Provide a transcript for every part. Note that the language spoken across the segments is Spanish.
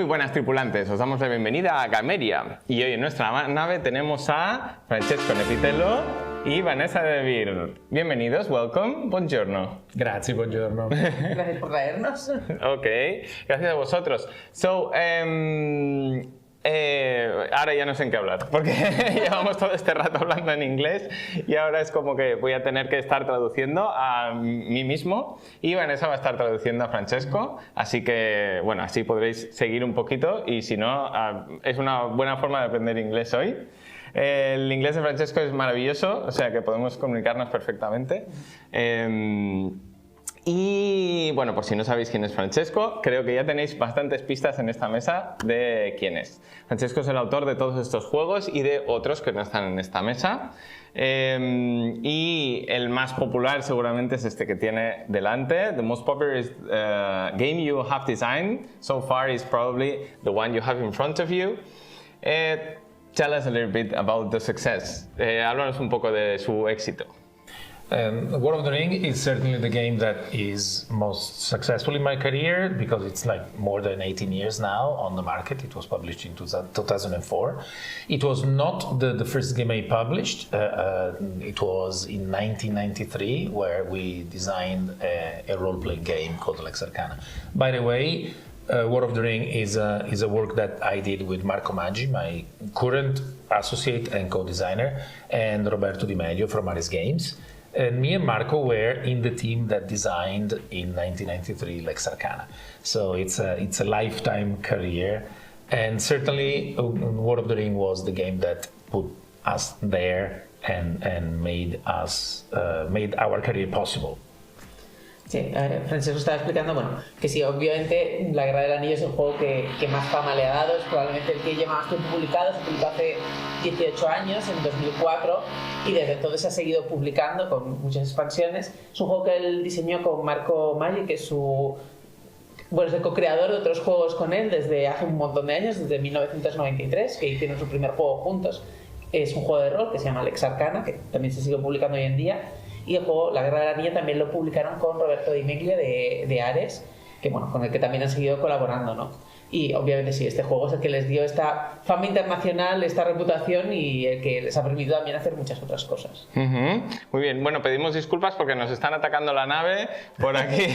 buenas tripulantes, os damos la bienvenida a Gameria y hoy en nuestra nave tenemos a Francesco Nepitello y Vanessa de Vir. Bienvenidos, welcome, buongiorno. Grazie, buongiorno. Gracias por traernos. Ok, gracias a vosotros. Ahora ya no sé en qué hablar, porque llevamos todo este rato hablando en inglés y ahora es como que voy a tener que estar traduciendo a mí mismo y Vanessa va a estar traduciendo a Francesco, así que bueno, así podréis seguir un poquito y si no, es una buena forma de aprender inglés hoy. El inglés de Francesco es maravilloso, o sea que podemos comunicarnos perfectamente. Y bueno, por si no sabéis quién es Francesco, creo que ya tenéis bastantes pistas en esta mesa de quién es. Francesco es el autor de todos estos juegos y de otros que no están en esta mesa. Y el más popular seguramente es este que tiene delante. The most popular game you have designed so far is probably the one you have in front of you. Tell us a little bit about the success. Háblanos un poco de su éxito. War of the Ring is certainly the game that is most successful in my career because it's like more than 18 years now on the market. It was published in 2004. It was not the first game I published. It was in 1993 where we designed a role-playing game called Lex Arcana. By the way, War of the Ring is a work that I did with Marco Maggi, my current associate and co-designer, and Roberto Di Medio from Ares Games. And me and Marco were in the team that designed in 1993 Lex Arcana. So it's a lifetime career, and certainly War of the Ring was the game that put us there and made our career possible. Sí, a ver, Francesco estaba explicando, bueno, que sí, obviamente la Guerra del Anillo es el juego que más fama le ha dado, es probablemente el que lleva más tiempo publicado, se publicó hace 18 años, en 2004, y desde entonces se ha seguido publicando con muchas expansiones. Es un juego que él diseñó con Marco Maggi, que es es el co-creador de otros juegos con él desde hace un montón de años, desde 1993, que hicieron su primer juego juntos. Es un juego de rol que se llama Lex Arcana, que también se sigue publicando hoy en día. Y el juego La Guerra del Anillo también lo publicaron con Roberto Di Medio de Ares, que, bueno, con el que también han seguido colaborando, ¿no? Y obviamente sí, este juego es el que les dio esta fama internacional, esta reputación y el que les ha permitido también hacer muchas otras cosas. Muy bien, bueno, pedimos disculpas porque nos están atacando la nave por aquí.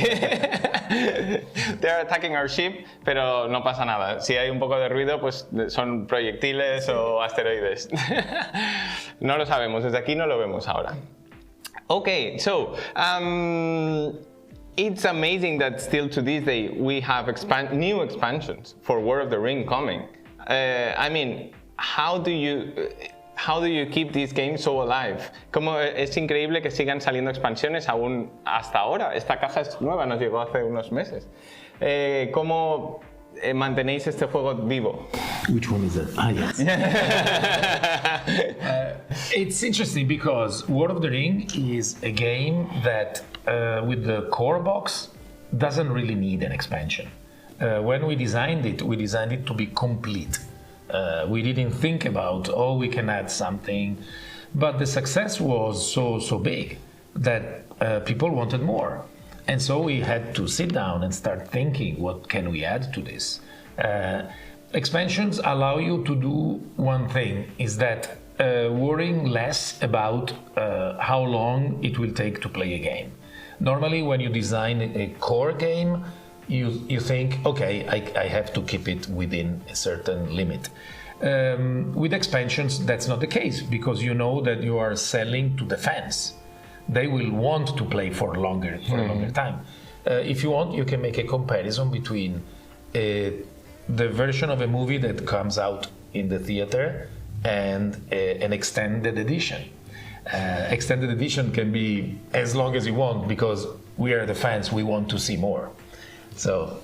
They're attacking our ship, pero no pasa nada. Si hay un poco de ruido, pues son proyectiles o asteroides. No lo sabemos, desde aquí no lo vemos ahora. Okay, so it's amazing that still to this day we have new expansions for War of the Ring coming. I mean, how do you keep these games so alive? Como es increíble que sigan saliendo expansiones aún hasta ahora. Esta caja es nueva, nos llegó hace unos meses. ¿Cómo mantenéis este juego vivo? Which one is it? Yes. It's interesting because War of the Ring is a game that, with the core box, doesn't really need an expansion. When we designed it to be complete. We didn't think about, we can add something, but the success was so big that people wanted more. And so we had to sit down and start thinking, what can we add to this? Expansions allow you to do one thing, is that worrying less about how long it will take to play a game. Normally when you design a core game, you think, okay, I have to keep it within a certain limit. With expansions, that's not the case, because you know that you are selling to the fans. They will want to play for a longer time. If you want, you can make a comparison between the version of a movie that comes out in the theater and an extended edition. Extended edition can be as long as you want because we are the fans, we want to see more. So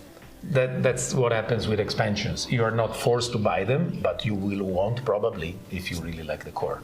that's what happens with expansions. You are not forced to buy them, but you will want probably if you really like the core.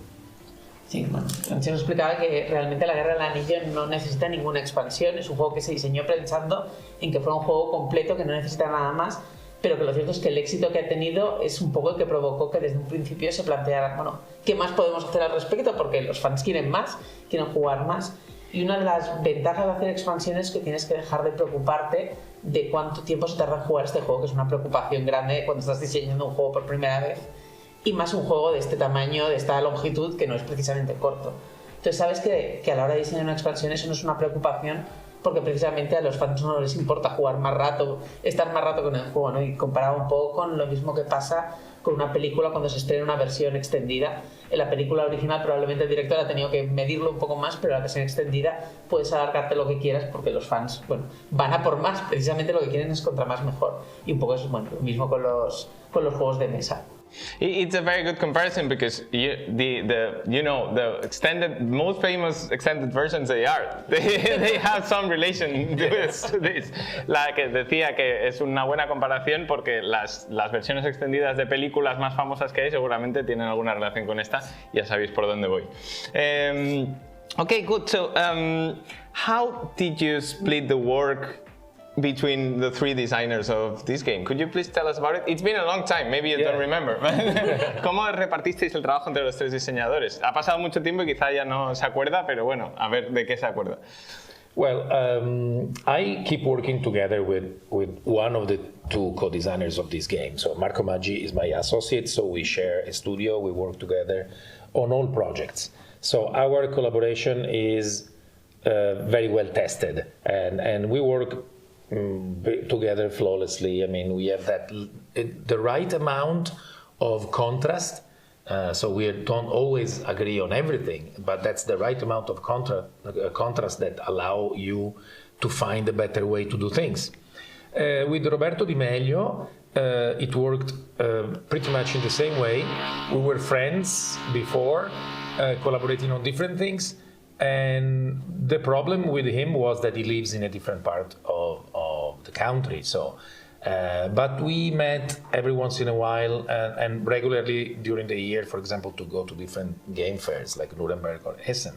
Sí, bueno, Francesco explicaba que realmente la Guerra del Anillo no necesita ninguna expansión, es un juego que se diseñó pensando en que fuera un juego completo que no necesita nada más, pero que lo cierto es que el éxito que ha tenido es un poco el que provocó que desde un principio se planteara, bueno, ¿qué más podemos hacer al respecto? Porque los fans quieren más, quieren jugar más. Y una de las ventajas de hacer expansiones es que tienes que dejar de preocuparte de cuánto tiempo se tarda en jugar este juego, que es una preocupación grande cuando estás diseñando un juego por primera vez, y más un juego de este tamaño, de esta longitud, que no es precisamente corto. Entonces sabes que a la hora de diseñar una expansión eso no es una preocupación, porque precisamente a los fans no les importa jugar más rato, estar más rato con el juego, ¿no? Y comparado un poco con lo mismo que pasa con una película cuando se estrena una versión extendida. En la película original probablemente el director ha tenido que medirlo un poco más, pero en la versión extendida puedes alargarte lo que quieras porque los fans, bueno, van a por más, precisamente lo que quieren es contra más mejor. Y un poco es, bueno, lo mismo con los juegos de mesa. It's a very good comparison because the extended, most famous extended versions they have some relation to this. La que decía que es una buena comparación porque las versiones extendidas de películas más famosas que hay seguramente tienen alguna relación con esta. Ya sabéis por dónde voy. Okay, good. So, how did you split the work between the three designers of this game? Could you please tell us about it? It's been a long time, maybe you don't remember. ¿Cómo repartisteis el trabajo entre los tres diseñadores? Ha pasado mucho tiempo y quizá ya no se acuerda, pero bueno, a ver de qué se acuerda. Well, I keep working together with one of the two co-designers of this game. So Marco Maggi is my associate, so we share a studio, we work together on all projects. So our collaboration is very well tested, and we work together flawlessly. I mean, we have the right amount of contrast. So we don't always agree on everything, but that's the right amount of contrast that allow you to find a better way to do things. With Roberto Di Meglio, it worked pretty much in the same way. We were friends before, collaborating on different things, and the problem with him was that he lives in a different part of the country. So, but we met every once in a while and regularly during the year, for example, to go to different game fairs like Nuremberg or Essen.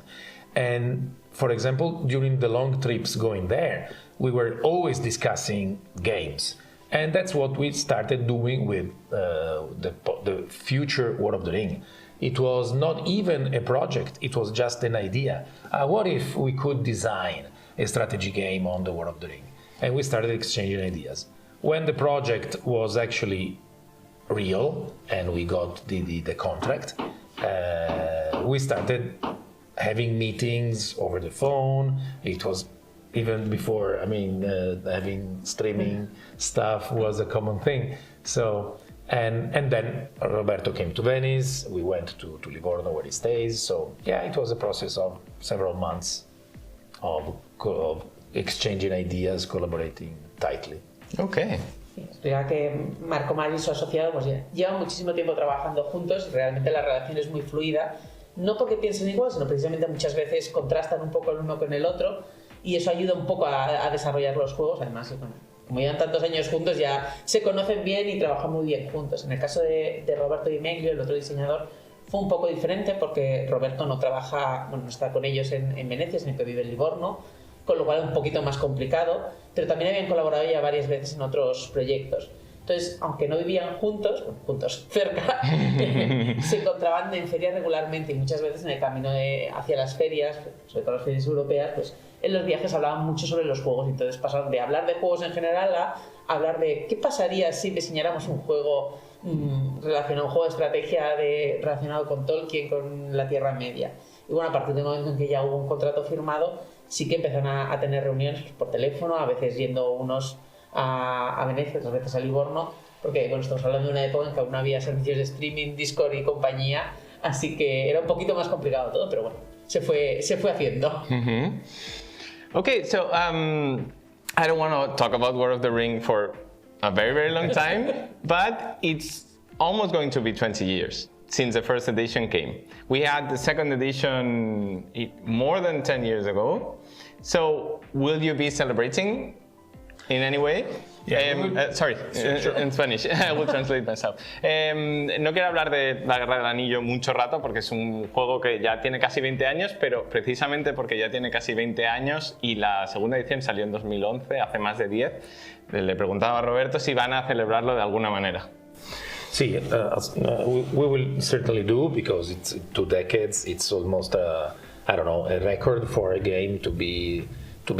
And for example, during the long trips going there, we were always discussing games. And that's what we started doing with the future War of the Ring. It was not even a project, it was just an idea. What if we could design a strategy game on the War of the Ring? And we started exchanging ideas. When the project was actually real and we got the contract, we started having meetings over the phone. It was even before, having streaming stuff was a common thing. So, and then Roberto came to Venice, we went to Livorno where he stays. So yeah, it was a process of several months of exchanging ideas, collaborating tightly. Okay. Sí, explica que Marco Maggi y su asociado pues llevan muchísimo tiempo trabajando juntos y realmente la relación es muy fluida, no porque piensen igual, sino precisamente muchas veces contrastan un poco el uno con el otro y eso ayuda un poco a desarrollar los juegos. Además, bueno, como llevan tantos años juntos ya se conocen bien y trabajan muy bien juntos. En el caso de Roberto Di Meglio, el otro diseñador, fue un poco diferente porque Roberto no trabaja, bueno, no está con ellos en Venecia, sino que vive en Livorno, con lo cual es un poquito más complicado, pero también habían colaborado ya varias veces en otros proyectos. Entonces, aunque no vivían juntos, bueno, juntos cerca, se encontraban en ferias regularmente y muchas veces en el camino hacia las ferias, sobre todo las ferias europeas, pues en los viajes hablaban mucho sobre los juegos. Entonces pasaron de hablar de juegos en general a hablar de qué pasaría si diseñáramos un juego relacionado, un juego de estrategia relacionado con Tolkien, con la Tierra Media. Y bueno, a partir del momento en que ya hubo un contrato firmado, sí que empezaron a tener reuniones por teléfono, a veces yendo unos a Venecia, otras veces a Livorno, porque bueno, estamos hablando de una época en que aún no había servicios de streaming, Discord y compañía, así que era un poquito más complicado todo, pero bueno, se fue haciendo. Mm-hmm. Okay, so I don't want to talk about War of the Ring for a very, very long time, but it's almost going to be 20 years since the first edition came. We had the second edition more than 10 years ago. So will you be celebrating in any way? Yeah, Sorry, sure. in Spanish. I will translate myself. No quiero hablar de la Guerra del Anillo mucho rato porque es un juego que ya tiene casi 20 años, pero precisamente porque ya tiene casi 20 años y la segunda edición salió en 2011, hace más de 10, le preguntaba a Roberto si van a celebrarlo de alguna manera. See, we will certainly do, because it's 2 decades. It's almost I don't know, a record for a game to be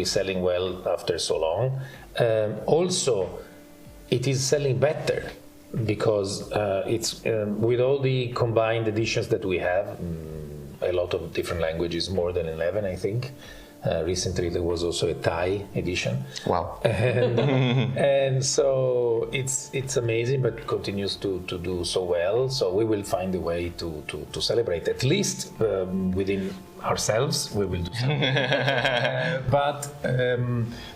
selling well after so long. Also, it is selling better because it's with all the combined editions that we have, a lot of different languages, more than 11, I think. Recently, there was also a Thai edition. Wow. And so it's amazing, but continues to do so well. So we will find a way to celebrate. At least within ourselves, we will do something. But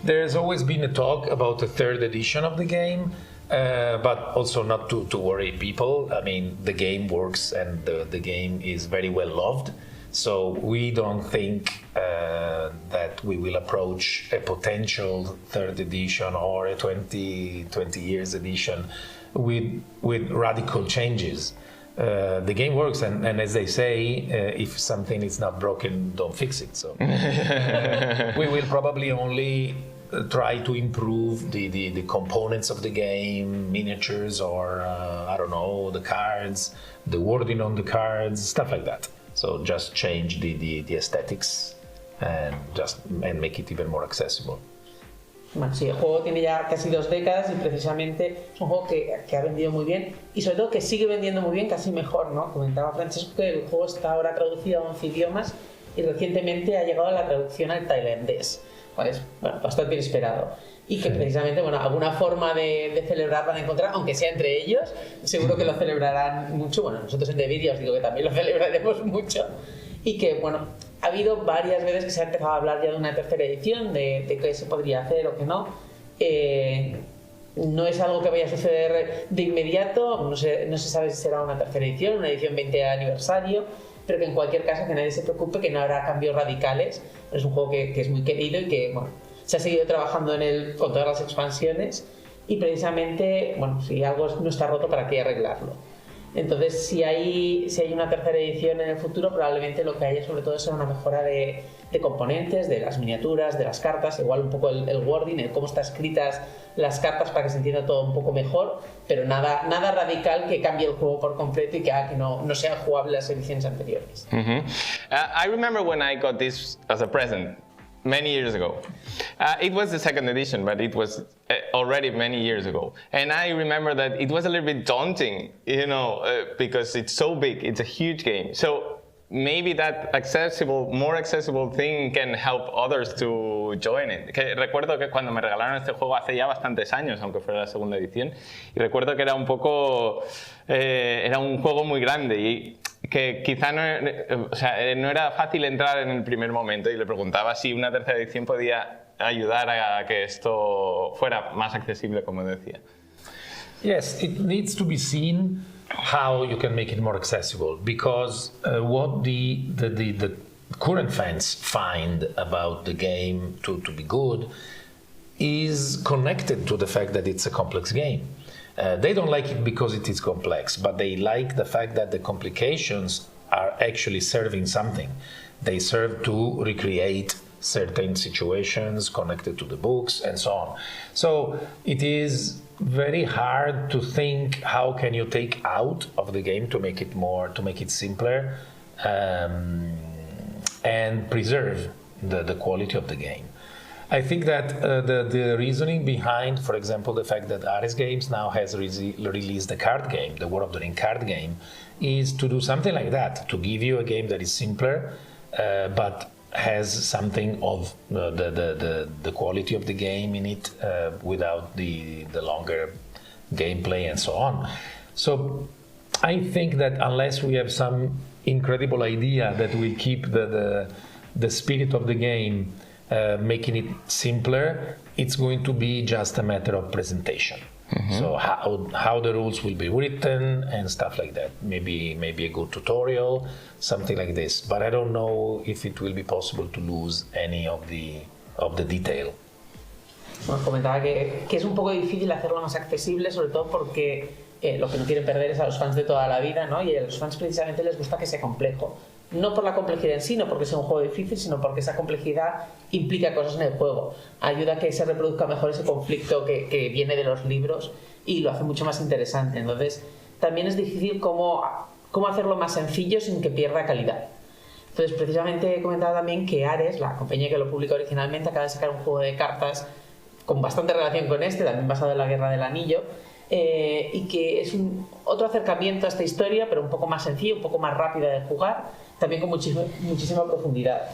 there's always been a talk about a third edition of the game. But also not to worry people. I mean, the game works and the game is very well loved. So we don't think that we will approach a potential third edition or a 20 years edition with radical changes. The game works, and as they say, if something is not broken, don't fix it. So we will probably only try to improve the components of the game, miniatures, or I don't know, the cards, the wording on the cards, stuff like that. So just change the aesthetics and make it even more accessible. Bueno, sí, el juego tiene ya casi 2 décadas y precisamente es un juego que ha vendido muy bien y sobre todo que sigue vendiendo muy bien, casi mejor, ¿no? Comentaba Francesco que el juego está ahora traducido a 11 idiomas y recientemente ha llegado la traducción al tailandés, cual es bastante inesperado. Y que precisamente, bueno, alguna forma de celebrar van a encontrar, aunque sea entre ellos, seguro que lo celebrarán mucho. Bueno, nosotros en The Video os digo que también lo celebraremos mucho. Y que, bueno, ha habido varias veces que se ha empezado a hablar ya de una tercera edición, de qué se podría hacer o qué no. No es algo que vaya a suceder de inmediato, no se sabe si será una tercera edición, una edición 20 aniversario, pero que en cualquier caso que nadie se preocupe, que no habrá cambios radicales. Es un juego que es muy querido y que, bueno, se ha seguido trabajando en él con todas las expansiones y precisamente, bueno, si algo no está roto, ¿para qué arreglarlo? Entonces, si hay una tercera edición en el futuro, probablemente lo que haya sobre todo será una mejora de componentes, de las miniaturas, de las cartas, igual un poco el wording, el cómo están escritas las cartas para que se entienda todo un poco mejor, pero nada radical que cambie el juego por completo y que haga que no sean jugables las ediciones anteriores. I remember when I got this as a present many years ago. It was the second edition, but it was already many years ago. And I remember that it was a little bit daunting, you know, because it's so big, it's a huge game. So maybe that more accessible thing can help others to join it. Que recuerdo que cuando me regalaron este juego hace ya bastantes años, aunque fuera la segunda edición, y recuerdo que era un poco, era un juego muy grande y que quizá no era fácil entrar en el primer momento y le preguntaba si una tercera edición podía ayudar a que esto fuera más accesible, como decía. Yes, it needs to be seen how you can make it more accessible, because what the current fans find about the game to be good is connected to the fact that it's a complex game. They don't like it because it is complex, but they like the fact that the complications are actually serving something. They serve to recreate certain situations connected to the books and so on. So it is very hard to think how can you take out of the game to make it simpler and preserve the quality of the game. I think that the reasoning behind, for example, the fact that Ares Games now has released a card game, the War of the Ring card game, is to do something like that, to give you a game that is simpler, but has something of the quality of the game in it without the longer gameplay and so on. So I think that unless we have some incredible idea that will keep the spirit of the game, making it simpler, it's going to be just a matter of presentation. Mm-hmm. So how the rules will be written and stuff like that. Maybe a good tutorial, something like this. But I don't know if it will be possible to lose any of the detail. Bueno, comentaba que es un poco difícil hacerlo más accesible, sobre todo porque lo que no quieren perder es a los fans de toda la vida, ¿no? Y a los fans precisamente les gusta que sea complejo. No por la complejidad en sí, no porque sea un juego difícil, sino porque esa complejidad implica cosas en el juego. Ayuda a que se reproduzca mejor ese conflicto que viene de los libros y lo hace mucho más interesante. Entonces, también es difícil cómo hacerlo más sencillo sin que pierda calidad. Entonces, precisamente he comentado también que Ares, la compañía que lo publica originalmente, acaba de sacar un juego de cartas con bastante relación con este, también basado en la Guerra del Anillo, y que es otro acercamiento a esta historia, pero un poco más sencillo, un poco más rápida de jugar, también con muchísima profundidad.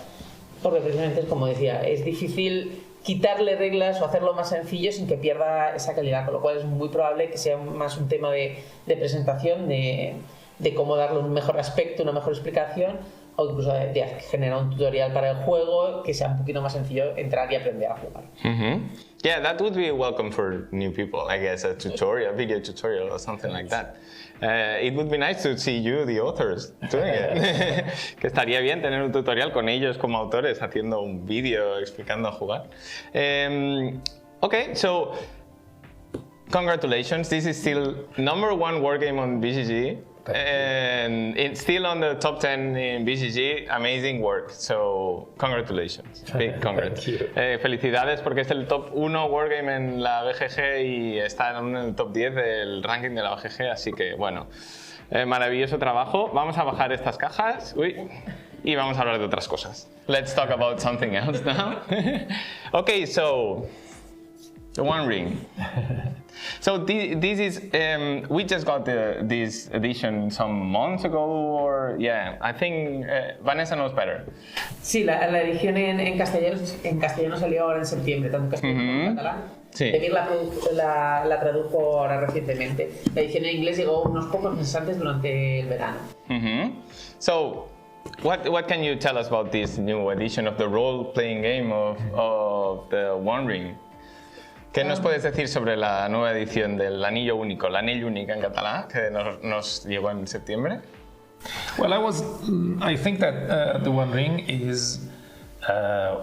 Porque precisamente es como decía, es difícil quitarle reglas o hacerlo más sencillo sin que pierda esa calidad, con lo cual es muy probable que sea más un tema de presentación, de cómo darle un mejor aspecto, una mejor explicación, o incluso de generar un tutorial para el juego que sea un poquito más sencillo entrar y aprender a jugar. Yeah, that would be welcome for new people, I guess, a tutorial, a video tutorial or something like that. It would be nice to see you, the authors, doing it. Que estaría bien tener un tutorial con ellos como autores haciendo un vídeo explicando a jugar. Okay, so congratulations. This is still #1 wargame on BGG. And it's still on the top 10 in BGG. Amazing work. So, congratulations. Big congrats. Thank you. Felicidades porque es el top 1 wargame en la BGG y está en el top 10 del ranking de la BGG. Así que, bueno, maravilloso trabajo. Vamos a bajar estas cajas. Y vamos a hablar de otras cosas. Let's talk about something else now. Okay, so the One Ring. So this is we just got this edition some months ago, or yeah, I think Vanessa knows better. Sí, la edición en castellano salió ahora en septiembre, tanto en castellano como en catalán. Sí. Emir la tradujo ahora recientemente. La edición en inglés llegó unos pocos meses antes durante el verano. So, what can you tell us about this new edition of the role-playing game of the One Ring? ¿Qué nos puedes decir sobre la nueva edición del Anillo Único, el Anillo Único en catalán, que nos llegó en septiembre? Well, I think that the One Ring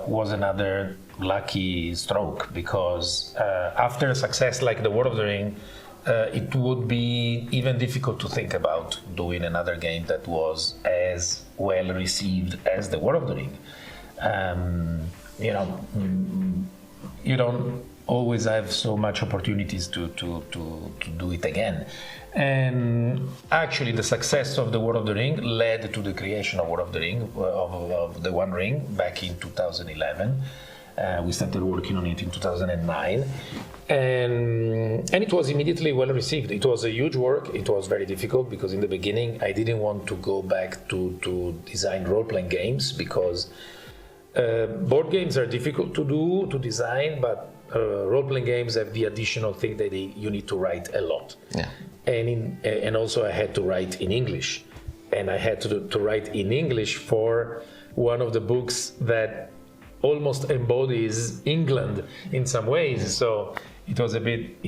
was another lucky stroke, because after a success like the World of the Ring, it would be even difficult to think about doing another game that was as well received as the World of the Ring. You don't always have so much opportunities to do it again. And actually the success of the World of the Ring led to the creation of World of the Ring, of the One Ring, back in 2011. We started working on it in 2009, and it was immediately well received. It was a huge work. It was very difficult because in the beginning I didn't want to go back to design role-playing games, because board games are difficult to design, but role-playing games have the additional thing that you need to write a lot. Yeah. And also I had to write in English, and I had to write in English for one of the books that almost embodies England in some ways. So it was a bit,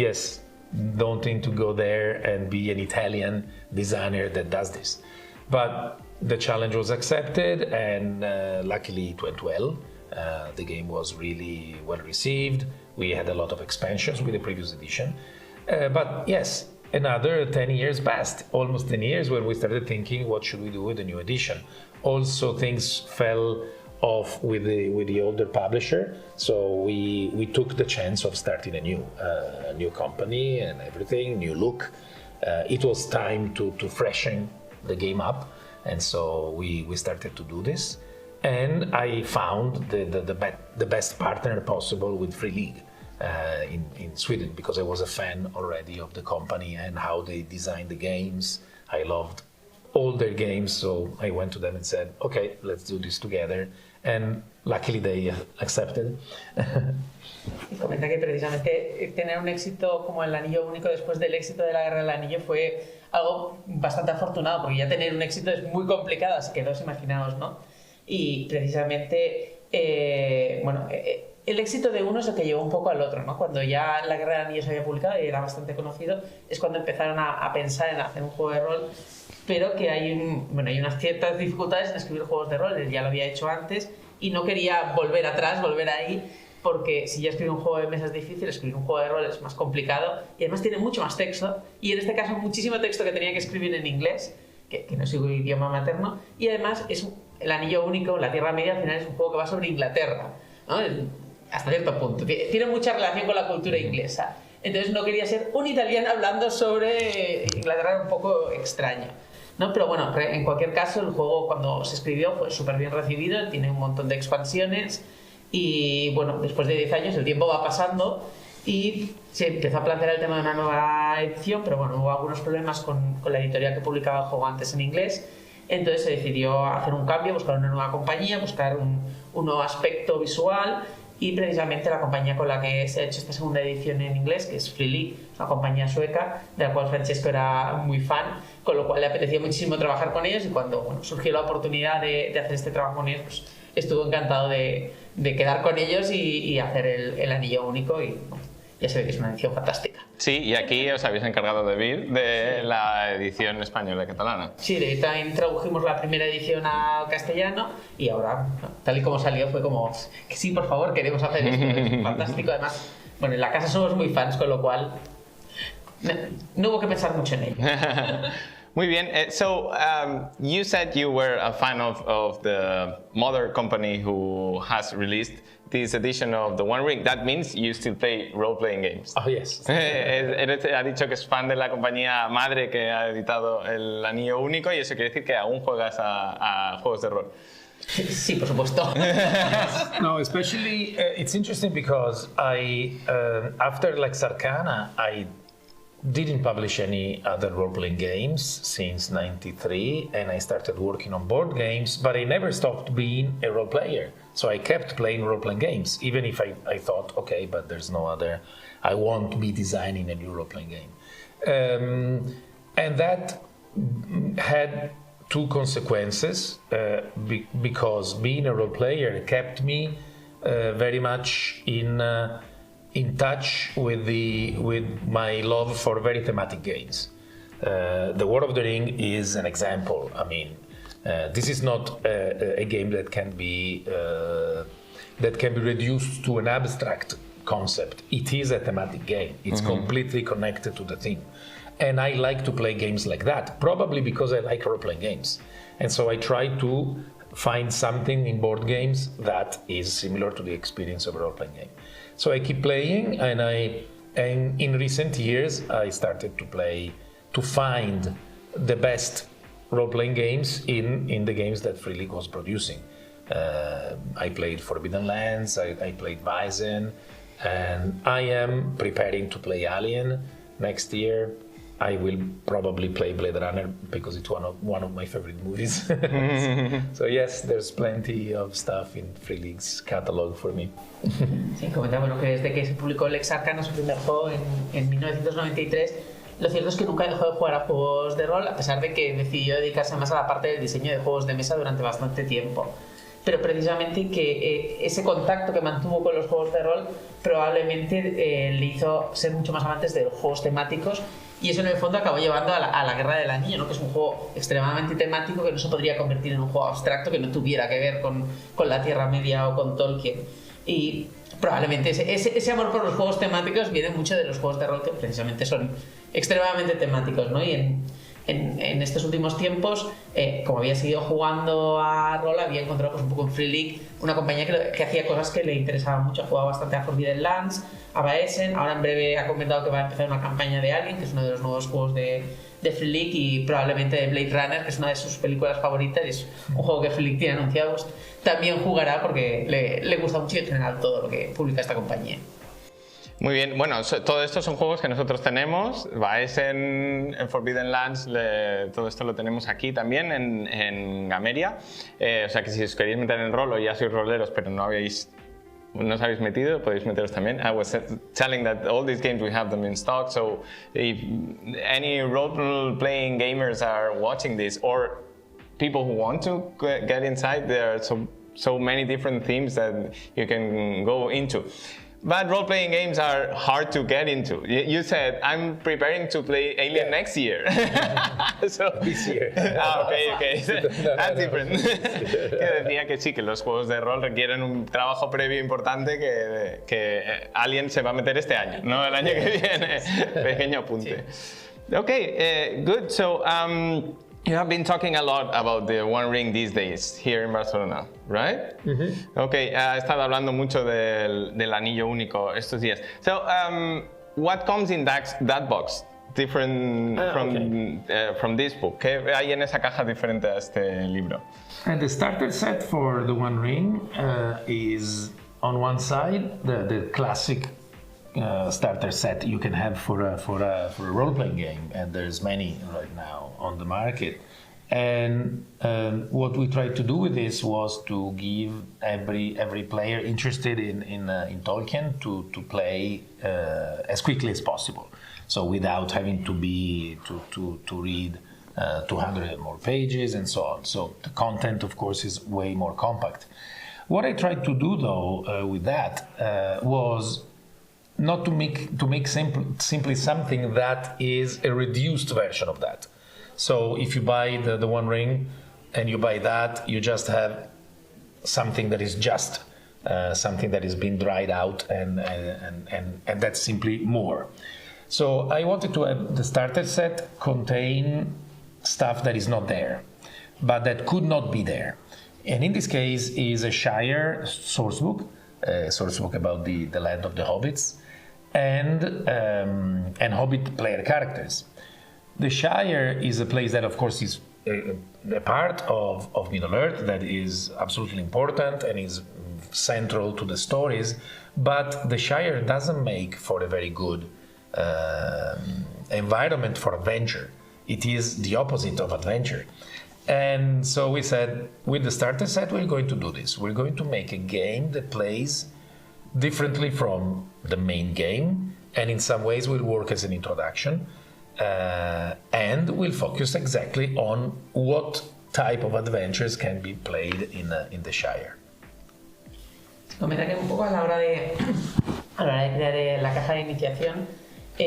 daunting to go there and be an Italian designer that does this. But the challenge was accepted, and luckily it went well. The game was really well received. We had a lot of expansions with the previous edition. But yes, another 10 years passed, almost 10 years, when we started thinking, what should we do with the new edition? Also, things fell off with the older publisher, so we took the chance of starting a new company and everything, new look. It was time to freshen the game up, and so we started to do this. And I found the best partner possible with Free League in Sweden, because I was a fan already of the company and how they designed the games. I loved all their games, so I went to them and said, okay, let's do this together. And luckily they accepted. Y comenta que precisamente tener un éxito como el Anillo Único después del éxito de la Guerra del Anillo fue algo bastante afortunado, porque ya tener un éxito es muy complicado, así que dos imaginaos, ¿no? Y precisamente, el éxito de uno es el que llevó un poco al otro, ¿no? Cuando ya la Guerra del Anillo se había publicado y era bastante conocido, es cuando empezaron a pensar en hacer un juego de rol, pero que hay unas ciertas dificultades en escribir juegos de rol. Él ya lo había hecho antes y no quería volver atrás, volver ahí, porque si ya escribí un juego de mesa es difícil, escribir un juego de rol es más complicado y además tiene mucho más texto, y en este caso muchísimo texto que tenía que escribir en inglés, que no es su idioma materno, y además el Anillo Único, la Tierra Media, al final es un juego que va sobre Inglaterra, ¿no? Hasta cierto punto. Tiene mucha relación con la cultura inglesa. Entonces no quería ser un italiano hablando sobre Inglaterra, un poco extraño. ¿no? Pero bueno, en cualquier caso, el juego cuando se escribió fue súper bien recibido, tiene un montón de expansiones y bueno, después de 10 años el tiempo va pasando y se empezó a plantear el tema de una nueva edición, pero bueno, hubo algunos problemas con la editorial que publicaba el juego antes en inglés, entonces se decidió hacer un cambio, buscar una nueva compañía, buscar un nuevo aspecto visual y precisamente la compañía con la que se ha hecho esta segunda edición en inglés, que es Free League, una compañía sueca de la cual Francesco era muy fan, con lo cual le apetecía muchísimo trabajar con ellos y cuando surgió la oportunidad de hacer este trabajo con ellos, pues, estuvo encantado de quedar con ellos y hacer el Anillo Único y bueno, ya se ve que es una edición fantástica. Sí, y aquí os habéis encargado de la edición española y catalana. Sí, de también tradujimos la primera edición al castellano y ahora, tal y como salió, fue como que sí, por favor, queremos hacer esto, es fantástico. Además, bueno, en la casa somos muy fans, con lo cual no hubo que pensar mucho en ello. Muy bien. So you said you were a fan of the mother company who has released this edition of The One Ring. That means you still play role-playing games. Oh, yes. Ha dicho que es fan de la compañía madre que ha editado el Anillo Único y eso quiere decir que aún juegas a juegos de rol. Sí, por supuesto. No, especially it's interesting because I after Lex Arcana I didn't publish any other role-playing games since '93, and I started working on board games, but I never stopped being a role player. So I kept playing role-playing games, even if I thought, okay, but there's no other, I won't be designing a new role-playing game. And that had two consequences, because being a role player kept me very much in touch with my love for very thematic games. The War of the Ring is an example. I mean, this is not a game that can be reduced to an abstract concept. It is a thematic game. It's completely connected to the theme. And I like to play games like that, probably because I like role-playing games. And so I try to find something in board games that is similar to the experience of a role-playing game. So I keep playing, and in recent years I started to find the best role-playing games in the games that Free League was producing. I played Forbidden Lands, I played Bison, and I am preparing to play Alien next year. I will probably play Blade Runner because it's one of my favorite movies. So yes, there's plenty of stuff in Free League's catalog for me. Sí, comentaba que desde que se publicó Lex Arcana, su primer juego en 1993, lo cierto es que nunca dejó de jugar a juegos de rol, a pesar de que decidió dedicarse más a la parte del diseño de juegos de mesa durante bastante tiempo. Pero precisamente que ese contacto que mantuvo con los juegos de rol probablemente le hizo ser mucho más amantes de los juegos temáticos, y eso en el fondo acabó llevando a la Guerra del Anillo, ¿no? Que es un juego extremadamente temático que no se podría convertir en un juego abstracto que no tuviera que ver con la Tierra Media o con Tolkien. Y probablemente ese amor por los juegos temáticos viene mucho de los juegos de rol que precisamente son extremadamente temáticos, ¿no? Y en estos últimos tiempos, como había seguido jugando a rol, había encontrado pues, un poco en Free League una compañía que hacía cosas que le interesaban mucho. Jugaba bastante a Forbidden Lands, a Baesen. Ahora en breve ha comentado que va a empezar una campaña de Alien, que es uno de los nuevos juegos de Free League, y probablemente de Blade Runner, que es una de sus películas favoritas y es un juego que Free League tiene anunciado. Pues, también jugará porque le gusta mucho y en general todo lo que publica esta compañía. Muy bien, bueno, todo esto son juegos que nosotros tenemos, en Forbidden Lands, todo esto lo tenemos aquí también en Gameria, o sea que si os queréis meter en el rol o ya sois roleros pero no os habéis metido, podéis meteros también. I was telling that all these games we have them in stock, so if any role-playing gamers are watching this or people who want to get inside, there are so many different themes that you can go into. But role-playing games are hard to get into. You said, I'm preparing to play Alien next year. So, This year. Okay. That's different. Que decía que sí, que los juegos de rol requieren un trabajo previo importante que Alien se va a meter este año, no el año que viene. Pequeño apunte. Okay, good. So, you have been talking a lot about the One Ring these days here in Barcelona, right? Mm-hmm. Okay, he estado hablando mucho del Anillo Único estos días. So, what comes in that box? different from this book? ¿Qué hay en esa caja diferente a este libro? And the starter set for the One Ring is on one side the classic starter set you can have for a role-playing game, and there's many right now on the market. And what we tried to do with this was to give every player interested in Tolkien to play as quickly as possible. So without having to read 200 and more pages and so on. So the content, of course, is way more compact. What I tried to do, though, with that was not to make simply something that is a reduced version of that. So if you buy the One Ring and you buy that, you just have something that is just something that has been dried out, and that's simply more. So I wanted to have the starter set contain stuff that is not there, but that could not be there. And in this case is a Shire sourcebook, a sourcebook about the land of the hobbits, and Hobbit player characters. The Shire is a place that, of course, is a part of Middle-earth that is absolutely important and is central to the stories, but the Shire doesn't make for a very good environment for adventure. It is the opposite of adventure. And so we said, with the starter set, we're going to do this. We're going to make a game that plays differently from the main game, and in some ways will work as an introduction. And we'll focus exactly on what type of adventures can be played in the Shire. Comenta que un poco a la hora de crear la caja de iniciación, la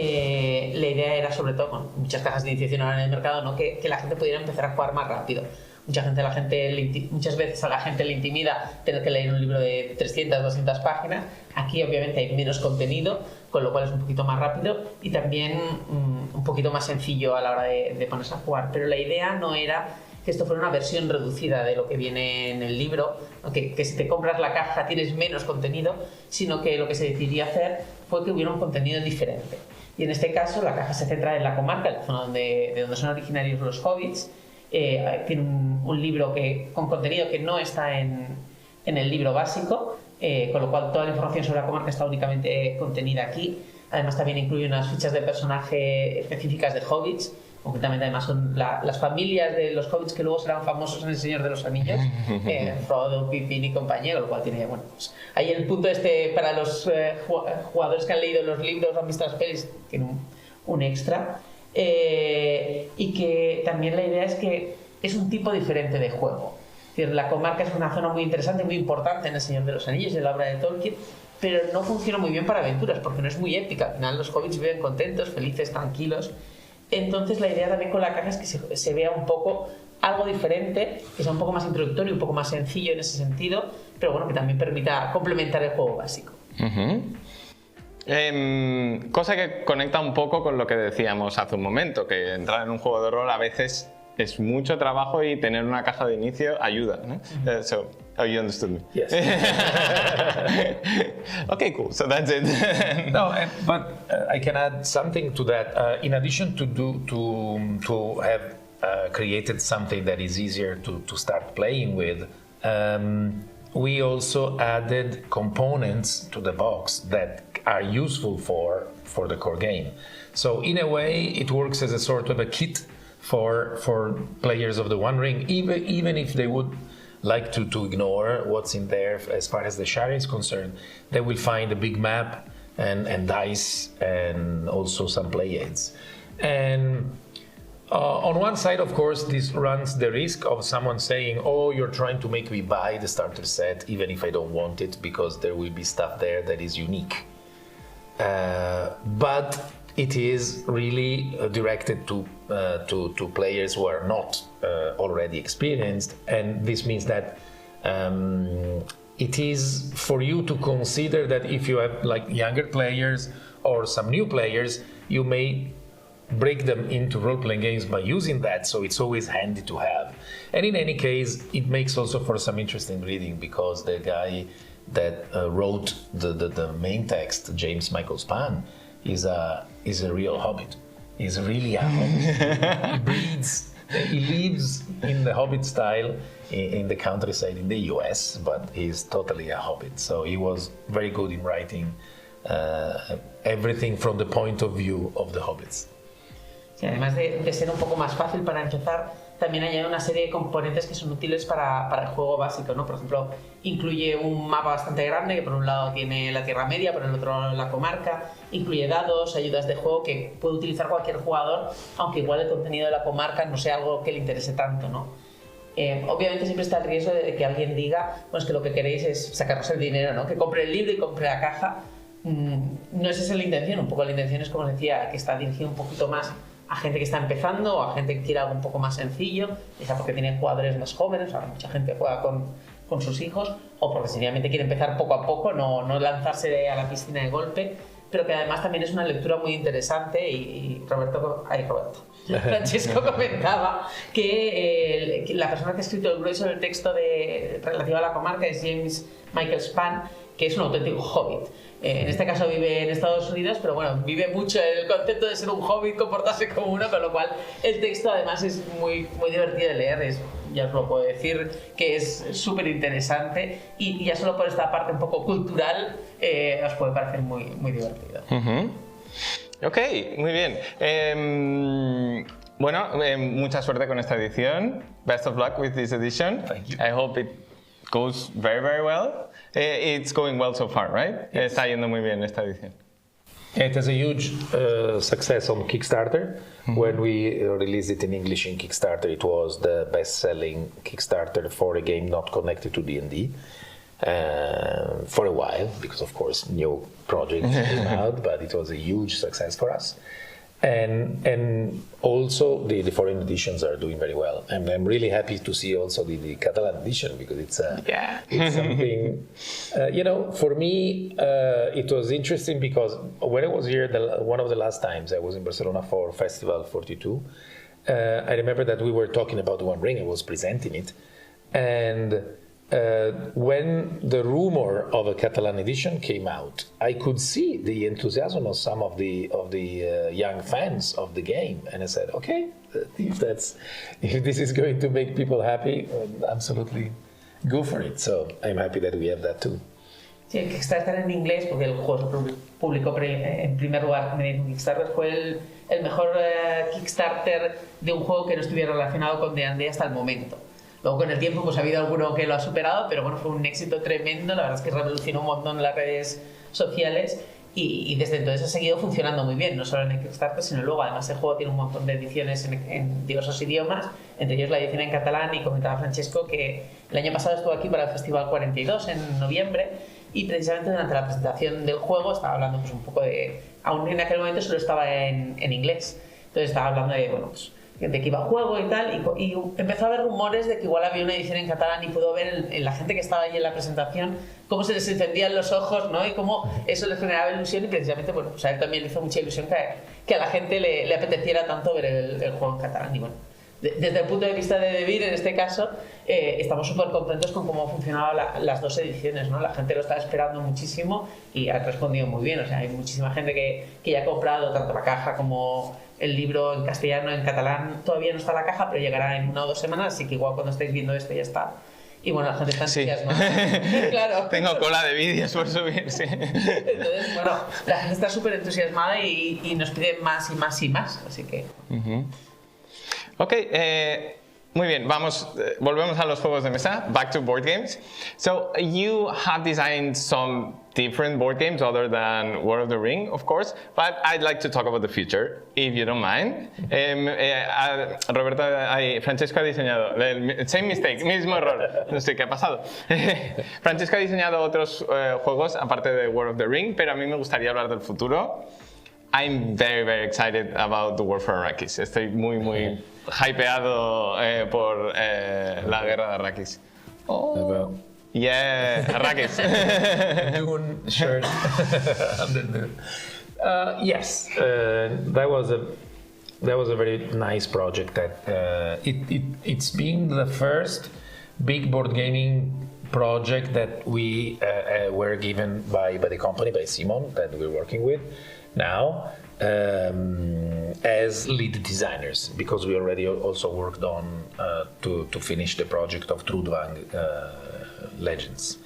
idea era, sobre todo con muchas cajas de iniciación ahora en el mercado, ¿no? que la gente pudiera empezar a jugar más rápido. Muchas veces a la gente le intimida tener que leer un libro de 300, 200 páginas. Aquí obviamente hay menos contenido, con lo cual es un poquito más rápido y también un poquito más sencillo a la hora de ponerse a jugar. Pero la idea no era que esto fuera una versión reducida de lo que viene en el libro, que si te compras la caja tienes menos contenido, sino que lo que se decidió hacer fue que hubiera un contenido diferente. Y en este caso la caja se centra en la comarca, en la zona de donde son originarios los hobbits. Tiene un libro con contenido que no está en el libro básico, con lo cual toda la información sobre la comarca está únicamente contenida aquí. Además también incluye unas fichas de personaje específicas de hobbits. Concretamente además son las familias de los hobbits que luego serán famosos en El Señor de los Anillos, Frodo, Pippin y compañía, con lo cual tiene, bueno, pues ahí el punto para los jugadores que han leído los libros o han visto las pelis, tiene un extra. Y que también la idea es que es un tipo diferente de juego. Es decir, la comarca es una zona muy interesante, muy importante en El Señor de los Anillos, en la obra de Tolkien, pero no funciona muy bien para aventuras porque no es muy épica. Al final los hobbits viven contentos, felices, tranquilos. Entonces la idea también con la caja es que se vea un poco algo diferente, que sea un poco más introductorio, un poco más sencillo en ese sentido, pero bueno, que también permita complementar el juego básico. Cosa que conecta un poco con lo que decíamos hace un momento, que entrar en un juego de rol a veces es mucho trabajo y tener una caja de inicio ayuda, ¿no? So, you understood me? Yes. Okay, cool. So that's it. No, but I can add something to that. In addition to have created something that is easier to start playing with, we also added components to the box that are useful for the core game. So in a way, it works as a sort of a kit for players of the One Ring, even if they would like to ignore what's in there as far as the Shire is concerned. They will find a big map and dice and also some play aids. And on one side, of course, this runs the risk of someone saying, oh, you're trying to make me buy the starter set even if I don't want it, because there will be stuff there that is unique. But it is really directed to players who are not already experienced, and this means that it is for you to consider that if you have like younger players or some new players, you may break them into role-playing games by using that, so it's always handy to have. And in any case, it makes also for some interesting reading, because the guy that wrote the main text, James Michael Spann, is a real hobbit. is really a hobbit. He lives in the hobbit style in the countryside in the US, but he's totally a hobbit. So he was very good in writing everything from the point of view of the hobbits. Sí, además de ser un poco más fácil para empezar, también añade una serie de componentes que son útiles para el juego básico, ¿no? Por ejemplo, incluye un mapa bastante grande que por un lado tiene la Tierra Media, por el otro la comarca, incluye dados, ayudas de juego que puede utilizar cualquier jugador, aunque igual el contenido de la comarca no sea algo que le interese tanto, ¿no? Obviamente siempre está el riesgo de que alguien diga, pues que lo que queréis es sacarnos el dinero, ¿no? Que compre el libro y compre la caja. No es esa la intención, un poco la intención es, como os decía, que está dirigido un poquito más a gente que está empezando o a gente que quiere algo un poco más sencillo, quizá porque tiene jugadores más jóvenes, ahora mucha gente juega con sus hijos, o porque sencillamente quiere empezar poco a poco, no lanzarse a la piscina de golpe, pero que además también es una lectura muy interesante y Francesco comentaba que la persona que ha escrito el grueso del texto relativo a la comarca es James Michael Spann, que es un auténtico hobbit. En este caso vive en Estados Unidos, pero bueno, vive mucho el concepto de ser un hobbit, comportarse como uno, con lo cual el texto además es muy, muy divertido de leer, ya os lo puedo decir, que es súper interesante y ya solo por esta parte un poco cultural os puede parecer muy, muy divertido. Ok, muy bien. Bueno, mucha suerte con esta edición. Best of luck with this edition. Thank you. I hope it goes very, very well. It's going well so far, right? Yes. Está yendo muy bien esta edición. It has a huge success on Kickstarter. When we released it in English in Kickstarter, it was the best-selling Kickstarter for a game not connected to D&D for a while, because of course new projects came out, but it was a huge success for us. And also the foreign editions are doing very well. And I'm really happy to see also the Catalan edition, because it's something, for me, it was interesting because when I was here, one of the last times I was in Barcelona for Festival 42, I remember that we were talking about One Ring, I was presenting it, and when the rumor of a Catalan edition came out, I could see the enthusiasm of some of the young fans of the game, and I said, okay, if this is going to make people happy, absolutely go for it. So I'm happy that we have that too. Sí, el Kickstarter en inglés, porque el juego se publicó en primer lugar mediante Kickstarter, fue el mejor Kickstarter de un juego que no estuviera relacionado con D&D hasta el momento. Luego con el tiempo pues ha habido alguno que lo ha superado, pero bueno, fue un éxito tremendo, la verdad es que revolucionó un montón las redes sociales y desde entonces ha seguido funcionando muy bien, no solo en el Kickstarter, sino luego además el juego tiene un montón de ediciones en diversos idiomas, entre ellos la edición en catalán, y comentaba Francesco que el año pasado estuvo aquí para el Festival 42 en noviembre y precisamente durante la presentación del juego estaba hablando pues un poco de, aún en aquel momento solo estaba en inglés, entonces estaba hablando de, bueno, pues de que iba a juego y tal, y empezó a haber rumores de que igual había una edición en catalán y pudo ver en la gente que estaba allí en la presentación cómo se les encendían los ojos, ¿no? Y cómo eso les generaba ilusión y precisamente, bueno, pues a él también le hizo mucha ilusión que a la gente le apeteciera tanto ver el juego en catalán y bueno, desde el punto de vista de Debir, en este caso, estamos súper contentos con cómo funcionaban las dos ediciones, ¿no? La gente lo está esperando muchísimo y ha respondido muy bien, o sea, hay muchísima gente que ya ha comprado tanto la caja como el libro en castellano, en catalán. Todavía no está la caja, pero llegará en 1 o 2 semanas, así que igual cuando estáis viendo esto ya está. Y bueno, la gente está entusiasmada. Claro. Tengo cola de vídeos por subir, sí. Entonces, bueno, la gente está súper entusiasmada y nos pide más y más y más, así que... Ok, muy bien, volvemos a los juegos de mesa, back to board games. So you have designed some different board games other than War of the Ring, of course, but I'd like to talk about the future, if you don't mind. Francesco ha diseñado, same mistake, mismo error, no sé qué ha pasado. Francesco ha diseñado otros juegos aparte de War of the Ring, pero a mí me gustaría hablar del futuro. I'm very, very excited about the War for Arrakis. Estoy muy, muy hypeado por la guerra de Arrakis. Oh. Yeah, Arrakis. Dune shirt. Yes, that was a very nice project. That it's been the first big board gaming project that we were given by the company, by Simon, that we're working with. now as lead designers, because we already also worked on to finish the project of Trudvang Legends.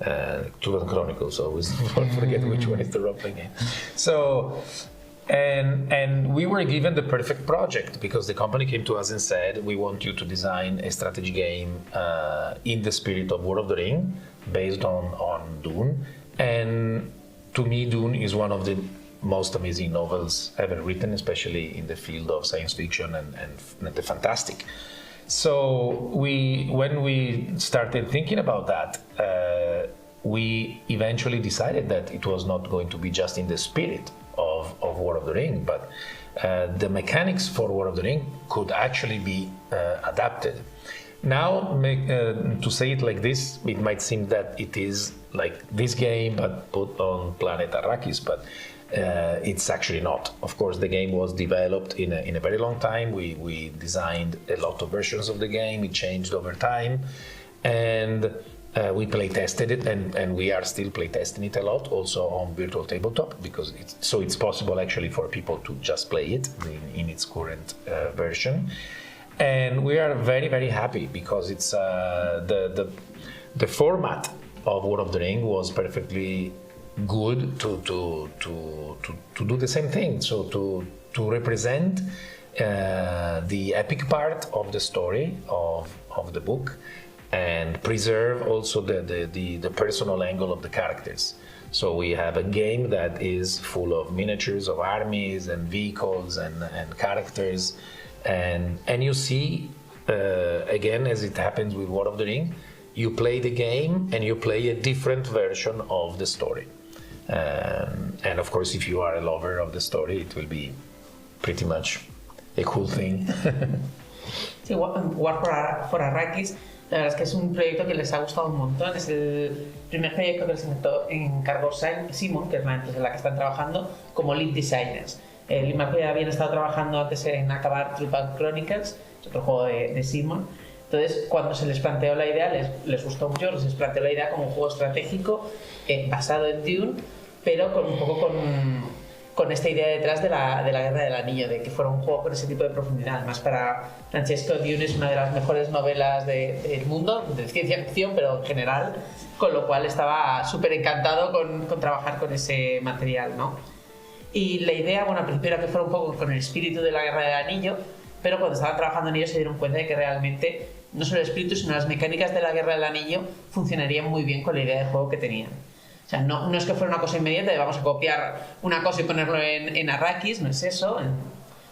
Trudvang Chronicles, always forget which one is the role-playing game. So, and we were given the perfect project because the company came to us and said, we want you to design a strategy game in the spirit of World of the Ring, based on Dune. And to me, Dune is one of the most amazing novels ever written, especially in the field of science fiction and the fantastic. So when we started thinking about that, we eventually decided that it was not going to be just in the spirit of World of the Ring, but the mechanics for World of the Ring could actually be adapted. Now, to say it like this, it might seem that it is like this game, but put on planet Arrakis, but it's actually not. Of course, the game was developed in a very long time. We designed a lot of versions of the game. It changed over time, and we play tested it, and we are still play testing it a lot, also on virtual tabletop, because it's possible actually for people to just play it in its current version. And we are very, very happy because it's the format of World of the Ring was perfectly good to do the same thing. So to represent the epic part of the story of the book, and preserve also the personal angle of the characters. So we have a game that is full of miniatures of armies and vehicles and characters. And you see, again, as it happens with World of the Ring, you play the game and you play a different version of the story. And of course, if you are a lover of the story, it will be pretty much a cool thing. Sí, War for Arrakis, la verdad es que es un proyecto que les ha gustado un montón. Es el primer proyecto que les encargó Simon, que es la empresa en la que están trabajando, como lead designers. Lima ya habían estado trabajando antes en acabar Trudvang Chronicles, es otro juego de Simon. Entonces, cuando se les planteó la idea, les gustó mucho, les planteó la idea como un juego estratégico basado en Dune, pero un poco con esta idea detrás de la Guerra del Anillo, de que fuera un juego con ese tipo de profundidad. Además, para Francesco, Dune es una de las mejores novelas del mundo, de ciencia ficción, pero en general, con lo cual estaba súper encantado con trabajar con ese material, ¿no? Y la idea, bueno, al principio era que fuera un poco con el espíritu de la Guerra del Anillo, pero cuando estaban trabajando en ello se dieron cuenta de que realmente no solo el espíritu, sino las mecánicas de la Guerra del Anillo funcionarían muy bien con la idea de juego que tenían. O sea, no es que fuera una cosa inmediata de vamos a copiar una cosa y ponerlo en Arrakis, no es eso,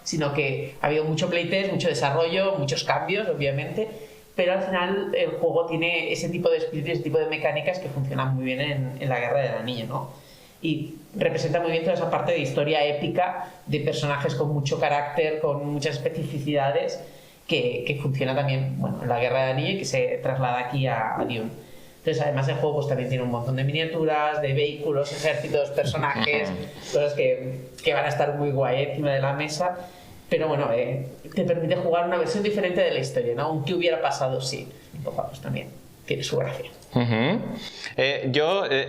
sino que ha habido mucho playtest, mucho desarrollo, muchos cambios, obviamente, pero al final el juego tiene ese tipo de espíritu, ese tipo de mecánicas que funcionan muy bien en la Guerra del Anillo, ¿no? Y representa muy bien toda esa parte de historia épica, de personajes con mucho carácter, con muchas especificidades, que funciona también, bueno, en la Guerra del Anillo y que se traslada aquí a Dune. Entonces, además, el juego pues, también tiene un montón de miniaturas, de vehículos, ejércitos, personajes, cosas que van a estar muy guay encima de la mesa. Pero bueno, te permite jugar una versión diferente de la historia, ¿no? Un qué hubiera pasado si. Pues también tiene su gracia.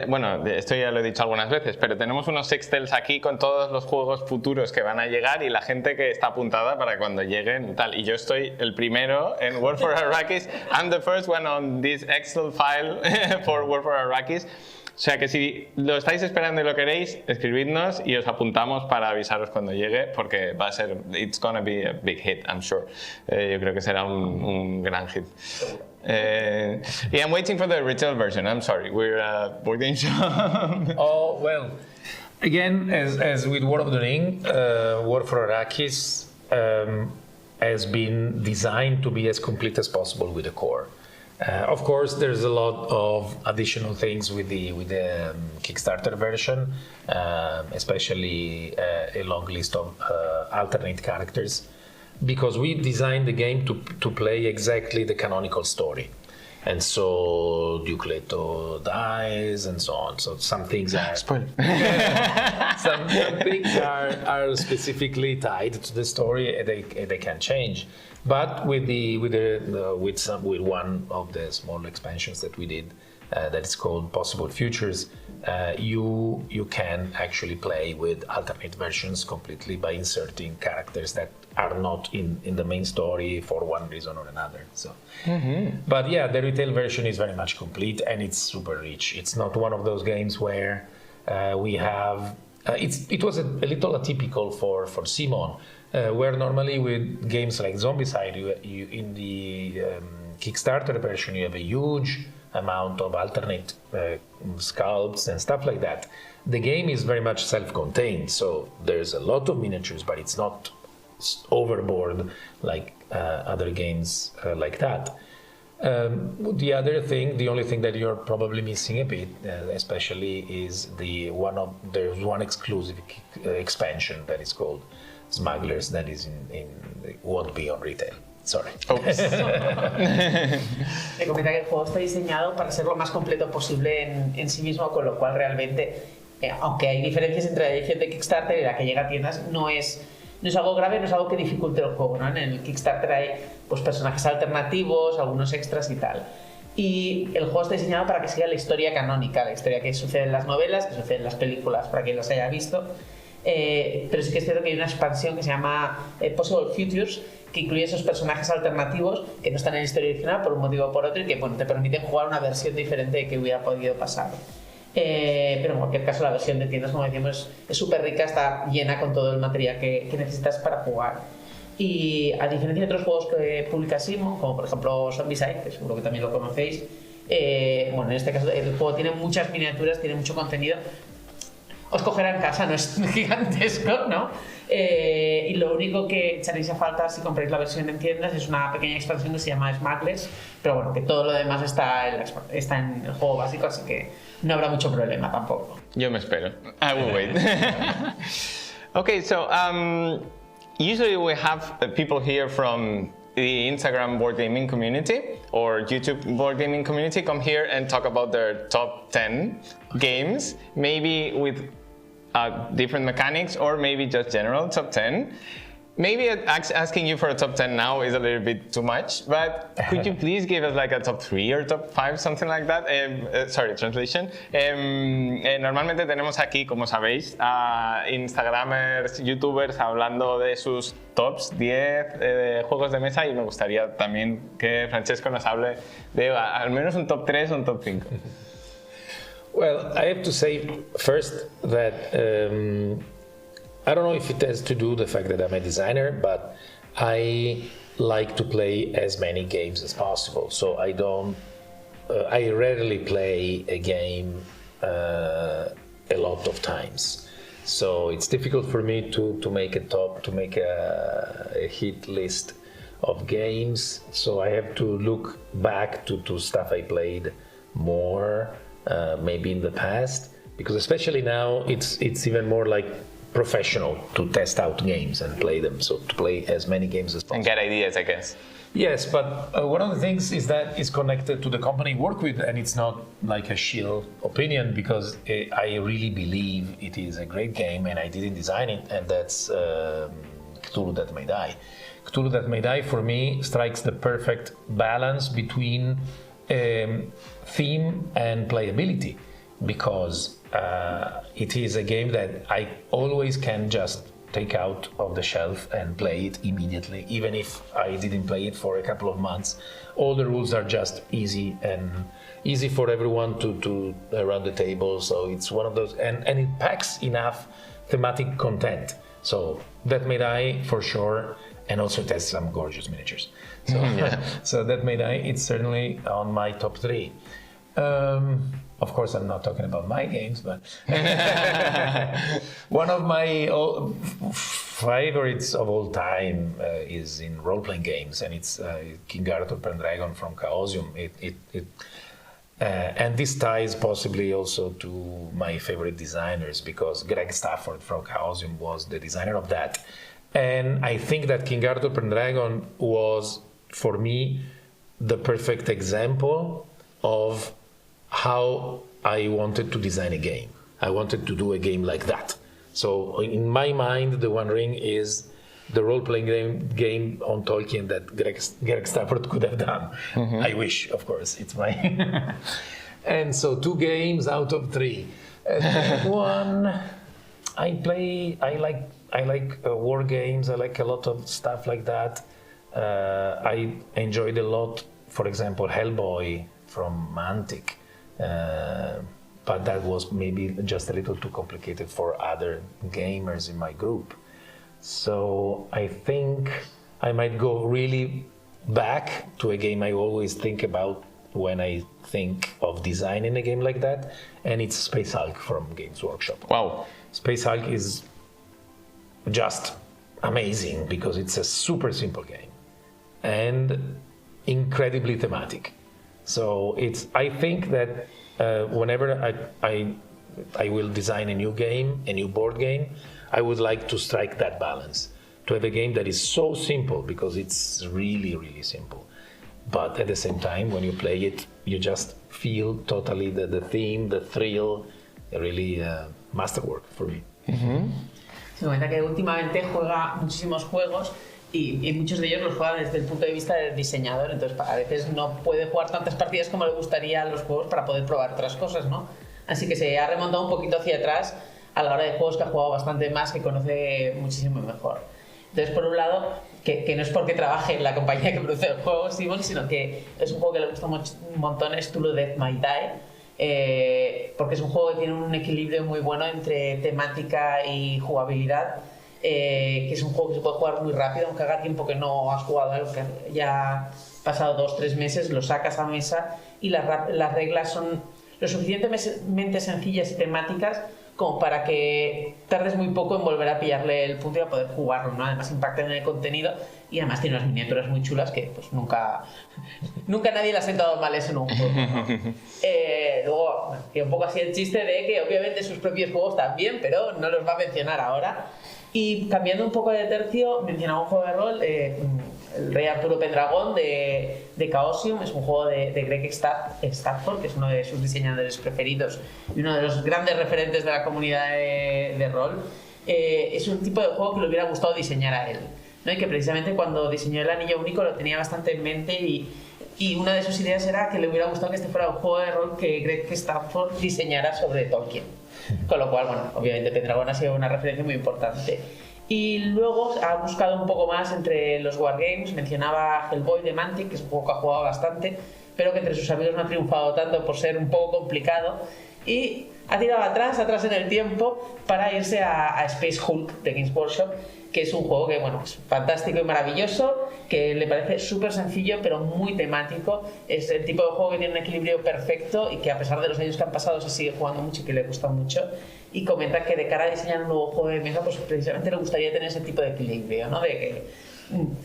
Bueno, esto ya lo he dicho algunas veces, pero tenemos unos Excels aquí con todos los juegos futuros que van a llegar y la gente que está apuntada para cuando lleguen tal. Y yo estoy el primero en World for Arrakis. I'm the first one on this Excel file for World for Arrakis. O sea que si lo estáis esperando y lo queréis, escribidnos y os apuntamos para avisaros cuando llegue, porque va a ser, it's gonna be a big hit, I'm sure. Yo creo que será un gran hit. Yeah, I'm waiting for the retail version. I'm sorry, we're working. Oh well, again, as with World of the Ring, World for Arrakis has been designed to be as complete as possible with the core. Of course, there's a lot of additional things with the Kickstarter version, especially a long list of alternate characters, because we designed the game to play exactly the canonical story. And so Duke Leto dies and so on. So some things are spoiler. some things are specifically tied to the story and they can change. But with one of the small expansions that we did, that is called Possible Futures, you can actually play with alternate versions completely by inserting characters that are not in the main story for one reason or another. So, but yeah, the retail version is very much complete and it's super rich. It's not one of those games where we have. It was a little atypical for Simon, where normally with games like Zombicide, you in the Kickstarter version you have a huge amount of alternate sculpts and stuff like that. The game is very much self-contained, so there's a lot of miniatures, but it's not overboard like other games like that. The only thing that you're probably missing a bit, especially, is there's one exclusive expansion that is called Smugglers that is won't be on retail. Sorry. Me comenta que el juego está diseñado para ser lo más completo posible en sí mismo, con lo cual realmente, aunque hay diferencias entre la edición de Kickstarter y la que llega a tiendas, no es algo grave, no es algo que dificulte el juego, ¿no? En el Kickstarter hay pues, personajes alternativos, algunos extras y tal. Y el juego está diseñado para que siga la historia canónica, la historia que sucede en las novelas, que sucede en las películas, para quien las haya visto. Pero sí que es cierto que hay una expansión que se llama Possible Futures, que incluye esos personajes alternativos que no están en la historia original por un motivo o por otro y que bueno, te permiten jugar una versión diferente de que hubiera podido pasar. Pero en cualquier caso la versión de tiendas, como decíamos, es súper rica, está llena con todo el material que necesitas para jugar. Y a diferencia de otros juegos que publica Simon, como por ejemplo Zombicide, que seguro que también lo conocéis, bueno, en este caso el juego tiene muchas miniaturas, tiene mucho contenido. Os cogerá en casa, no es gigantesco, ¿no? Y lo único que echaréis a falta si compráis la versión en tiendas es una pequeña expansión que se llama Smugglers, pero bueno, que todo lo demás está en el juego básico, así que no habrá mucho problema tampoco. Yo me espero. I will wait. Okay, so usually we have people here from the Instagram board gaming community or YouTube board gaming community come here and talk about their top 10 games, maybe with different mechanics or maybe just general top 10. Maybe asking you for a top 10 now is a little bit too much, but could you please give us like a top 3 or top 5, something like that? Sorry, translation. Normalmente tenemos aquí, como sabéis, a Instagramers, YouTubers hablando de sus tops 10 de juegos de mesa y me gustaría también que Francesco nos hable de al menos un top 3 o un top 5. Well, I have to say first that I don't know if it has to do with the fact that I'm a designer, but I like to play as many games as possible. So I rarely play a game a lot of times. So it's difficult for me to make a hit list of games. So I have to look back to stuff I played more, maybe in the past, because especially now it's even more like professional to test out games and play them, so to play as many games as possible. And get ideas, I guess. Yes, but one of the things is that it's connected to the company I work with, and it's not like a shill opinion, because I really believe it is a great game and I didn't design it, and that's Cthulhu That May Die. Cthulhu That May Die for me strikes the perfect balance between theme and playability, because it is a game that I always can just take out of the shelf and play it immediately, even if I didn't play it for a couple of months. All the rules are just easy and easy for everyone to around the table. So it's one of those, and it packs enough thematic content. So That May Die for sure, and also it has some gorgeous miniatures. So, yeah. So That May Die, it's certainly on my top 3. Of course, I'm not talking about my games, but one of my favorites of all time is in role-playing games, and it's King Arthur Pendragon from Chaosium. And this ties possibly also to my favorite designers, because Greg Stafford from Chaosium was the designer of that. And I think that King Arthur Pendragon was, for me, the perfect example of how I wanted to design a game. I wanted to do a game like that. So in my mind, The One Ring is the role-playing game on Tolkien that Greg Stafford could have done. Mm-hmm. I wish, of course, it's my... And so 2 games out of 3. One, I like war games. I like a lot of stuff like that. I enjoyed a lot, for example, Hellboy from Mantic. But that was maybe just a little too complicated for other gamers in my group. So I think I might go really back to a game I always think about when I think of designing a game like that, and it's Space Hulk from Games Workshop. Wow. Space Hulk is just amazing because it's a super simple game and incredibly thematic. So I think that whenever I will design a new game, a new board game, I would like to strike that balance, to have a game that is so simple because it's really, really simple. But at the same time, when you play it, you just feel totally the theme, the thrill, really masterwork for me. Se comenta que últimamente juega muchísimos juegos y muchos de ellos los juega desde el punto de vista del diseñador, entonces a veces no puede jugar tantas partidas como le gustaría a los juegos para poder probar otras cosas, ¿no? Así que se ha remontado un poquito hacia atrás a la hora de juegos que ha jugado bastante más, que conoce muchísimo mejor. Entonces, por un lado, que no es porque trabaje en la compañía que produce el juego, Simon, sino que es un juego que le gusta un montón, es To Death My Die, porque es un juego que tiene un equilibrio muy bueno entre temática y jugabilidad, que es un juego que se puede jugar muy rápido, aunque haga tiempo que no has jugado algo, que ya ha pasado 2-3 meses, lo sacas a mesa y las reglas son lo suficientemente sencillas y temáticas como para que tardes muy poco en volver a pillarle el punto y a poder jugarlo, ¿no? Además impacta en el contenido y además tiene unas miniaturas muy chulas que pues nunca nadie le ha sentado mal eso en un juego, ¿no? Luego, bueno, que un poco así el chiste de que obviamente sus propios juegos también, pero no los va a mencionar ahora. Y cambiando un poco de tercio, mencionaba un juego de rol, el Rey Arturo Pendragón de Chaosium, es un juego de Greg Stafford, que es uno de sus diseñadores preferidos y uno de los grandes referentes de la comunidad de rol. Es un tipo de juego que le hubiera gustado diseñar a él, ¿no? Y que precisamente cuando diseñó el Anillo Único lo tenía bastante en mente y una de sus ideas era que le hubiera gustado que este fuera un juego de rol que Greg Stafford diseñara sobre Tolkien. Con lo cual, bueno, obviamente Pendragón ha sido una referencia muy importante. Y luego ha buscado un poco más entre los wargames, mencionaba Hellboy de Mantic, que es un juego que ha jugado bastante, pero que entre sus amigos no ha triunfado tanto por ser un poco complicado, y ha tirado atrás en el tiempo para irse a Space Hulk de Games Workshop, que es un juego que, bueno, es fantástico y maravilloso, que le parece súper sencillo pero muy temático. Es el tipo de juego que tiene un equilibrio perfecto y que a pesar de los años que han pasado se sigue jugando mucho y que le gusta mucho. Y comenta que de cara a diseñar un nuevo juego de mesa, pues precisamente le gustaría tener ese tipo de equilibrio, ¿no? De que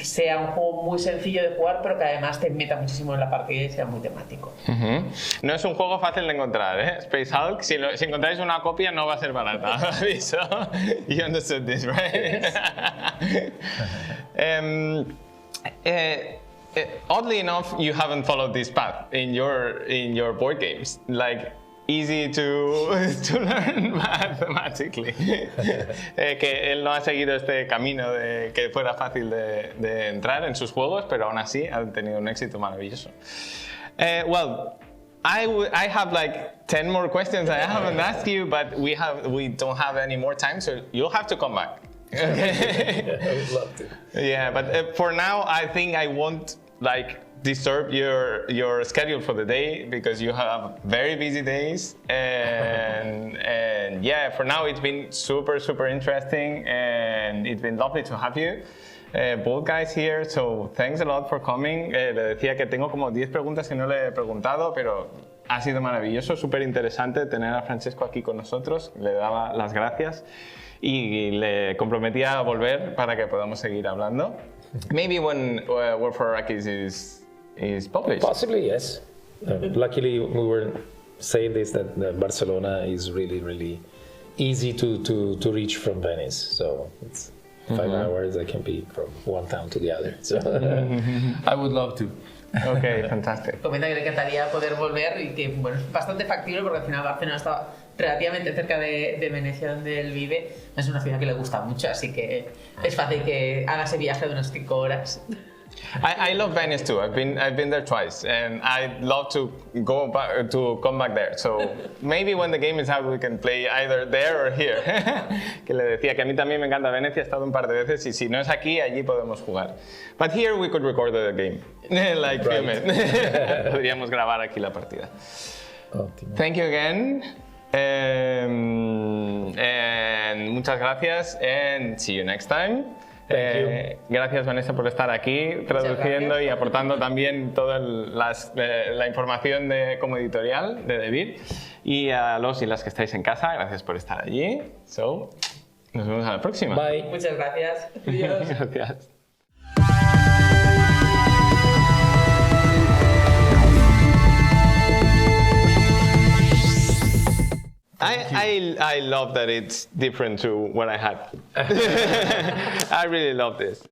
sea un juego muy sencillo de jugar, pero que además te meta muchísimo en la partida y sea muy temático. No es un juego fácil de encontrar, ¿eh? Space Hulk, si encontráis una copia no va a ser barata. Aviso. You understood this, right? Oddly enough, you haven't followed this path in your board games. Like, easy to learn mathematically. Que él no ha seguido este camino de que fuera fácil de entrar en sus juegos, pero aún así ha tenido un éxito maravilloso. Well, I have like 10 more questions I haven't asked you, but we don't have any more time, so you'll have to come back. Okay? I would love to. Yeah, but for now, I think I won't like disturb your schedule for the day because you have very busy days, and yeah, for now it's been super interesting, and it's been lovely to have you both guys here, so thanks a lot for coming. Le decía que tengo como 10 preguntas que no le he preguntado, pero ha sido maravilloso, súper interesante tener a Francesco aquí con nosotros. Le daba las gracias y le comprometía a volver para que podamos seguir hablando. Maybe when World for Arrakis is published. Possibly, yes. Luckily, we were saying this that Barcelona is really easy to reach from Venice. So it's 5 hours. I can be from one town to the other. So I would love to. Ok, fantástico. Comenta que le encantaría poder volver y que, bueno, es bastante factible porque al final Barcelona está relativamente cerca de Venecia, donde él vive. Es una ciudad que le gusta mucho, así que es fácil que haga ese viaje de unas 5 horas. I love Venice too. I've been there twice, and I'd love to come back there. So maybe when the game is out, we can play either there or here. Que le decía que a mí también me encanta Venecia. He estado un par de veces y si no es aquí, allí podemos jugar. But here we could record the game, like film it. Podríamos grabar aquí la partida. Ótimo. Thank you again. And muchas gracias, and see you next time. Gracias, Vanessa, por estar aquí traduciendo y aportando también toda la información como editorial de Debir. Y a los y las que estáis en casa, gracias por estar allí. Nos vemos a la próxima. Bye. Muchas gracias. Adiós. Gracias. I love that it's different to what I had. I really love this.